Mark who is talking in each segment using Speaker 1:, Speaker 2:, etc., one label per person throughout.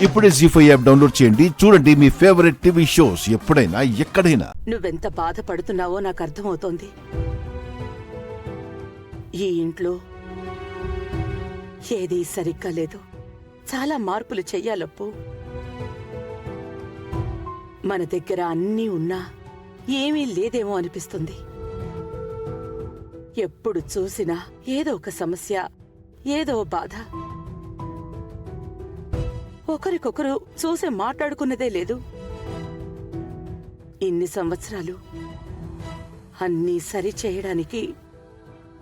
Speaker 1: ఇప్పుడే జీ5 app download చేయండి. చూడండి మీ ఫేవరెట్ టీవీ షోస్ ఎప్పుడైనా ఎక్కడైనా.
Speaker 2: నువ్వెంత బాధపడుతున్నావో నాకు అర్థమవుతోంది. ఈ ఇంట్లో ఏదీ సరిగ్గా లేదు. చాలా మార్పులు చెయ్యాలప్పు. మన దగ్గర అన్నీ ఉన్నా ఏమీ లేదేమో అనిపిస్తుంది. ఎప్పుడు చూసినా ఏదో ఒక సమస్య, ఏదో బాధ. ఒకరికొకరు చూసి మాట్లాడుకున్నదే లేదు. ఇన్ని సంవత్సరాలు అన్నీ సరిచేయడానికి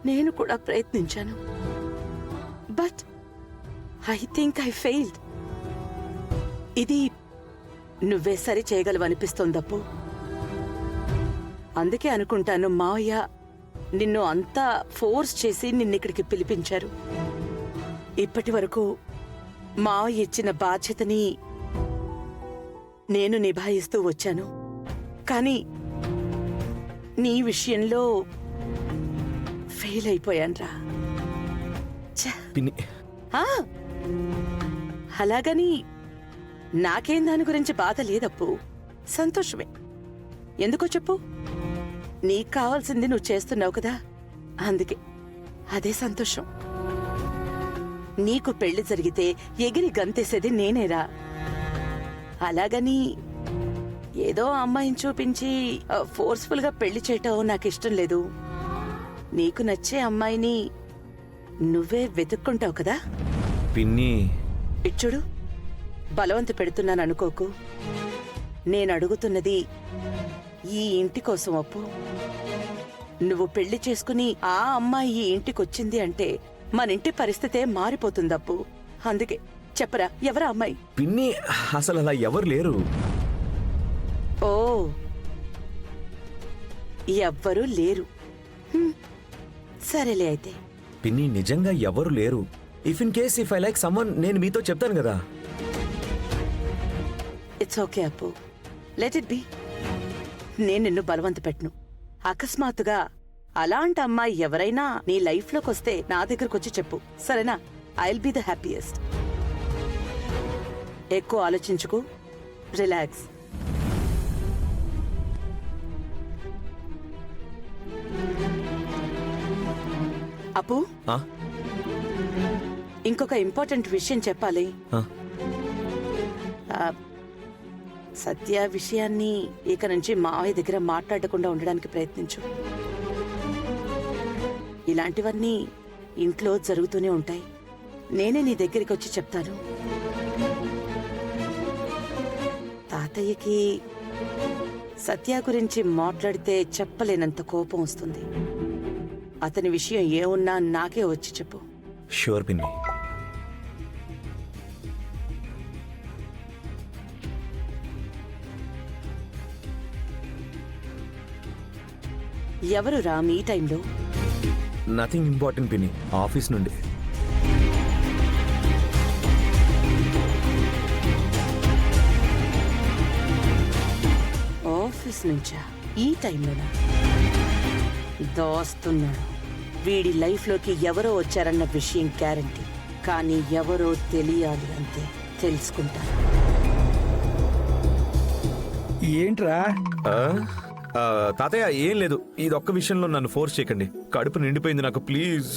Speaker 2: నేను కూడా ప్రయత్నించాను. But I think I failed. ఇది నువ్వే సరి చేయగలవనిపిస్తోందప్పు. అందుకే అనుకుంటాను మావయ్య నిన్ను అంతా ఫోర్స్ చేసి నిన్నిక్కడికి పిలిపించారు. ఇప్పటి వరకు మావయ్య ఇచ్చిన బాధ్యతని నేను నిభాయిస్తూ వచ్చాను. కానీ నీ విషయంలో ఫెయిల్ అయిపోయాన్రా. అలాగని నాకేం దాని గురించి బాధ లేదప్పు, సంతోషమే. ఎందుకో చెప్పు, నీకు కావాల్సింది నువ్వు చేస్తున్నావు కదా, అందుకే అదే సంతోషం. నీకు పెళ్లి జరిగితే ఎగిరి గంతేసేది నేనేరా. అలాగని ఏదో అమ్మాయిని చూపించి ఫోర్స్ఫుల్ గా పెళ్లి చేయటం నాకు ఇష్టం లేదు. నీకు నచ్చే అమ్మాయిని నువ్వే వెతుక్కుంటావు కదా.
Speaker 3: పిన్ని
Speaker 2: ఇచ్చుడు, బలవంత పెడుతున్నాను అనుకోకు. నేను అడుగుతున్నది ఈ ఇంటి కోసం అప్పు. నువ్వు పెళ్లి చేసుకుని ఆ అమ్మాయి ఈ ఇంటికొచ్చింది అంటే మన ఇంటి పరిస్థితే మారిపోతుందప్పు. అందుకే చెప్పరా, ఎవరా అమ్మాయి?
Speaker 3: పిన్ని అసలు అలా ఎవరు లేరు.
Speaker 2: ఓ, ఎవ్వరూ లేరు. సరేలే అయితే.
Speaker 3: పిన్ని నిజంగా ఎవరు లేరు. If in case if I like someone నేను మీతో చెప్తాను కదా.
Speaker 2: ఇట్స్ ఓకే అప్పు, లెట్ ఇట్ బి. నేను నిన్ను బలవంత పెట్టను. అకస్మాత్తుగా అలాంటి అమ్మాయి ఎవరైనా నీ లైఫ్లోకి వస్తే నా దగ్గరకు వచ్చి చెప్పు, సరేనా? I'll be the happiest. ఎక్కువ ఆలోచించుకు, రిలాక్స్. అప్పు, ఇంకొక ఇంపార్టెంట్ విషయం చెప్పాలి. సత్య విషయాన్ని ఇక నుంచి మావయ్య దగ్గర మాట్లాడకుండా ఉండడానికి ప్రయత్నించు. ఇలాంటివన్నీ ఇంట్లో జరుగుతూనే ఉంటాయి. నేనే నీ దగ్గరికి వచ్చి చెప్తాను. తాతయ్యకి సత్య గురించి మాట్లాడితే చెప్పలేనంత కోపం వస్తుంది. అతని విషయం ఏమున్నా నాకే వచ్చి చెప్పు.
Speaker 3: షూర్ పిన్ని.
Speaker 2: ఎవరు రామ్ ఈ టైంలో?
Speaker 3: నథింగ్ ఇంపార్టెంట్ పిన్ని, ఆఫీస్ నుండి.
Speaker 2: ఆఫీస్ నుంచా? ఈ టైంలోనా? దోస్తున్నాడు. వీడి లైఫ్లోకి ఎవరో వచ్చారన్న విషయం గ్యారంటీ. కానీ ఎవరో తెలియాలి అంతే. తెలుసుకుంటా.
Speaker 4: ఏంట్రా?
Speaker 3: తాతయ్య ఏం లేదు. ఇదొక్క విషయంలో నన్ను ఫోర్స్ చేయకండి. కడుపు నిండిపోయింది నాకు, ప్లీజ్.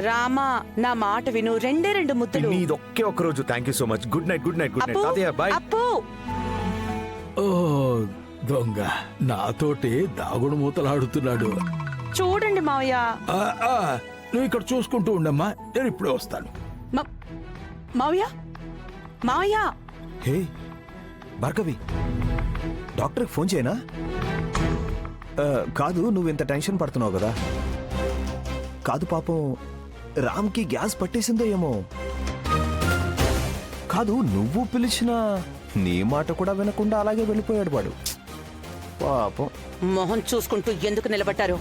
Speaker 2: రామా, నా మాట విను. రెండే రెండు ముద్దలు.
Speaker 3: ఇదొక్కే ఒక్క రోజు. Thank you so much. Good night, good night, good night. తాతయ్య బాయ్.
Speaker 2: అప్పు,
Speaker 4: ఓ దొంగ నాతోటి దాగుడు మూతలాడుతున్నాడు.
Speaker 2: చూడండి మావయ్య.
Speaker 4: నువ్వు ఇక్కడ చూసుకుంటూ ఉండమ్మా, నేను ఇప్పుడే వస్తాను.
Speaker 2: మావయ్య, మావయ్య.
Speaker 5: హే భార్గవి, డాక్టర్కి ఫోన్ చేయనా? కాదు, నువ్వు ఇంత టెన్షన్ పడుతున్నావు కదా. కాదు పాపం రామ్కి గ్యాస్ పట్టేసిందో ఏమో. కాదు, నువ్వు పిలిచినా నీ మాట కూడా వినకుండా అలాగే వెళ్ళిపోయాడు వాడు. పాపం.
Speaker 2: మొహం చూసుకుంటూ ఎందుకు నిలబట్టారు?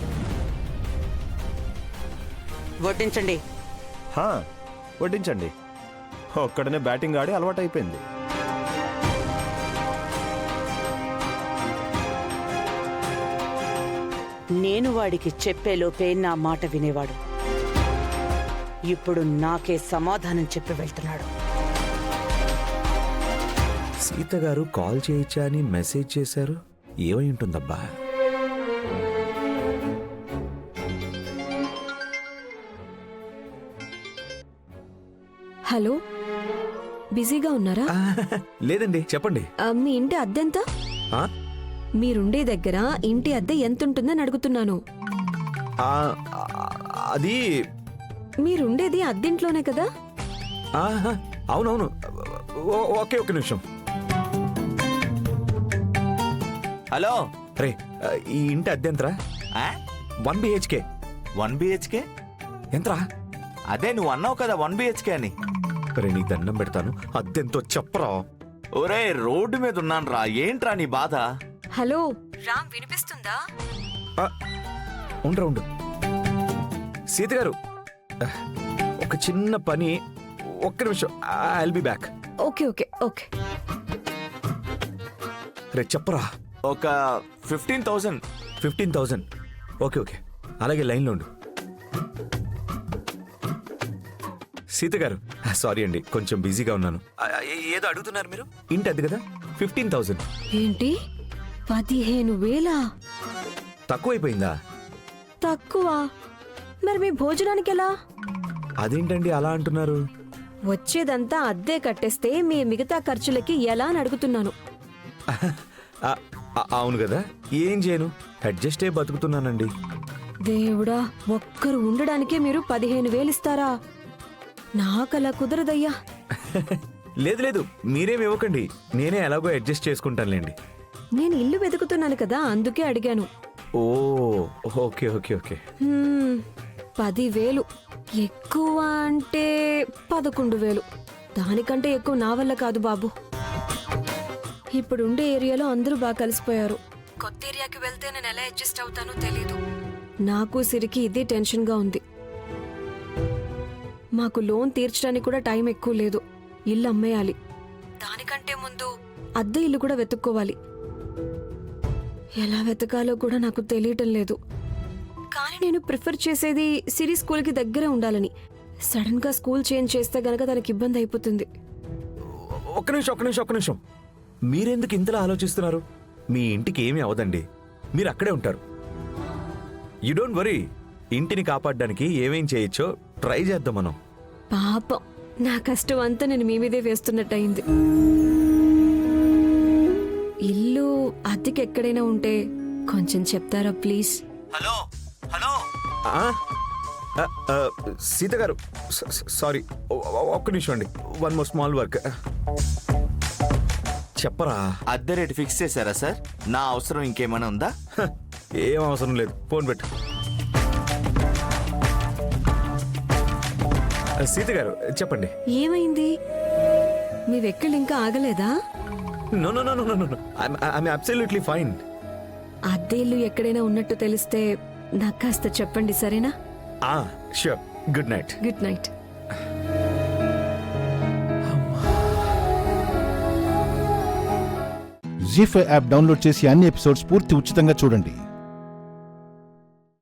Speaker 2: వడ్డించండి.
Speaker 5: వడ్డించండి. ఒక్కడనే బ్యాటింగ్ ఆడి అలవాటైపోయింది.
Speaker 2: నేను వాడికి చెప్పేలోపే నా మాట వినేవాడు. ఇప్పుడు నాకే సమాధానం చెప్పి వెళ్తున్నాడు.
Speaker 3: సీత గారు కాల్ చేయొచ్చా అని మెసేజ్ చేశారు. ఏమై ఉంటుందబ్బా?
Speaker 6: హలో, బిజీగా ఉన్నారా?
Speaker 3: లేదండి, చెప్పండి.
Speaker 6: మీ ఇంటి అద్దెంత?
Speaker 3: ఆ?
Speaker 6: మీరుండే దగ్గర ఇంటి అద్దె ఎంతుంటుందని అడుగుతున్నాను.
Speaker 3: ఆ, అది
Speaker 6: మీరుండేది అద్దెంట్లోనే కదా?
Speaker 3: ఆహా, అవునవును. ఓకే, ఒక నిమిషం.
Speaker 7: హలో.
Speaker 3: రే, ఈ ఇంటి అద్దెంతరా? 1 BHK.
Speaker 7: 1 BHK?
Speaker 3: ఎంతరా?
Speaker 7: అదే నువ్వు అన్నావు కదా 1 BHK అని.
Speaker 3: రే, నీకు దండం పెడతాను, అద్దెంతో చెప్పరా.
Speaker 7: ఒరే, రోడ్డు మీద ఉన్నాను రా, ఏంట్రా నీ బాధ?
Speaker 6: హలో రామ్, వినిపిస్తుందా?
Speaker 3: ఉండు. సీత గారు, ఒక చిన్న పని, ఒక్క నిమిషం. I'll be back.
Speaker 6: Okay okay okay.
Speaker 3: రే, చెప్పరా.
Speaker 7: ఒక 15,000.
Speaker 3: 15,000. ఓకే, అలాగే లైన్లో ఉండు. సీత గారు, సారీ అండి, కొంచెం బిజీగా ఉన్నాను. ఏదో అడుగుతున్నారు మీరు? ఇంటి అద్దె కదా, 15,000.
Speaker 6: ఏంటి, 15,000?
Speaker 3: తక్కువైపోయిందా?
Speaker 6: తక్కువ? మరి మీ భోజనానికి ఎలా?
Speaker 3: అదేంటండి అలా అంటున్నారు?
Speaker 6: వచ్చేదంతా అద్దె కట్టేస్తే మీ మిగతా ఖర్చులకి ఎలా అని అడుగుతున్నాను.
Speaker 3: అవును కదా, ఏం చేయను, అడ్జస్ట్ అయ్యి బతుకుతున్నానండి.
Speaker 6: దేవుడా, ఒక్కరు ఉండడానికే మీరు 15,000 ఇస్తారా? నాకలా కుదరదయ్యా.
Speaker 3: లేదు, మీరేం ఇవ్వకండి, నేనే ఎలాగో అడ్జస్ట్ చేసుకుంటానులేండి.
Speaker 6: నేను ఇల్లు వెతుకుతున్నాను కదా, అందుకే అడిగాను.
Speaker 3: ఓ, ఓకే.
Speaker 6: 10,000 ఎక్కువ అంటే 11,000. దానికంటే ఎక్కువ నా వల్ల కాదు బాబు. ఇప్పుడుండే ఏరియాలో అందరూ బాగా కలిసిపోయారు. కొత్త ఏరియాకి వెళ్తే నేను ఎలా అడ్జస్ట్ అవుతానో తెలీదు. నాకు సిరికి ఇదే టెన్షన్గా ఉంది. మాకు లోన్ తీర్చడానికి కూడా టైం ఎక్కువ లేదు. ఇల్లు అమ్మేయాలి. దానికంటే ముందు అద్దె ఇల్లు కూడా వెతుక్కోవాలి. ఎలా వెతకాలో కూడా నాకు తెలియటం లేదు. కానీ నేను ప్రిఫర్ చేసేది సిరి స్కూల్కి దగ్గరే ఉండాలని. సడన్ గా స్కూల్ చేంజ్ చేస్తే గనక తనకి ఇబ్బంది అయిపోతుంది.
Speaker 3: ఒక్క నిమిషం. మీరెందుకు ఇంతలా ఆలోచిస్తున్నారు? మీ ఇంటికి ఏమీ అవదండి, మీరు అక్కడే ఉంటారు. You don't worry. ఇంటిని కాపాడడానికి ఏమేం చేయొచ్చో ట్రై చేద్దాం మనం.
Speaker 6: పాపం, నా కష్టం అంతా నేను మీ మీదే వేస్తున్నట్టయింది. ఇల్లు అద్దెకి ఎక్కడైనా ఉంటే కొంచెం చెప్తారా ప్లీజ్?
Speaker 7: హలో.
Speaker 3: సీత గారు, సారీ, ఒక్క నిమిషం అండి. 1 more స్మాల్ వర్క్. చెప్పరా.
Speaker 7: అద్దె రేటు ఫిక్స్ చేశారా సార్? నా అవసరం ఇంకేమైనా ఉందా?
Speaker 3: ఏం అవసరం లేదు, ఫోన్ పెట్టు. సీత గారు, చెప్పండి.
Speaker 6: ఏమైంది? మీ వెక్కిళ్ళు ఇంకా ఆగలేదా?
Speaker 3: No, I'm absolutely fine.
Speaker 6: అద్దె ఇల్లు ఎక్కడైనా ఉన్నట్టు తెలిస్తే నాకు కాస్త చెప్పండి, సరేనా?
Speaker 3: Sure. Good night.
Speaker 6: Good night.
Speaker 1: జీ5 యాప్ డౌన్లోడ్ చేసి అన్ని ఎపిసోడ్స్ పూర్తి ఉచితంగా చూడండి.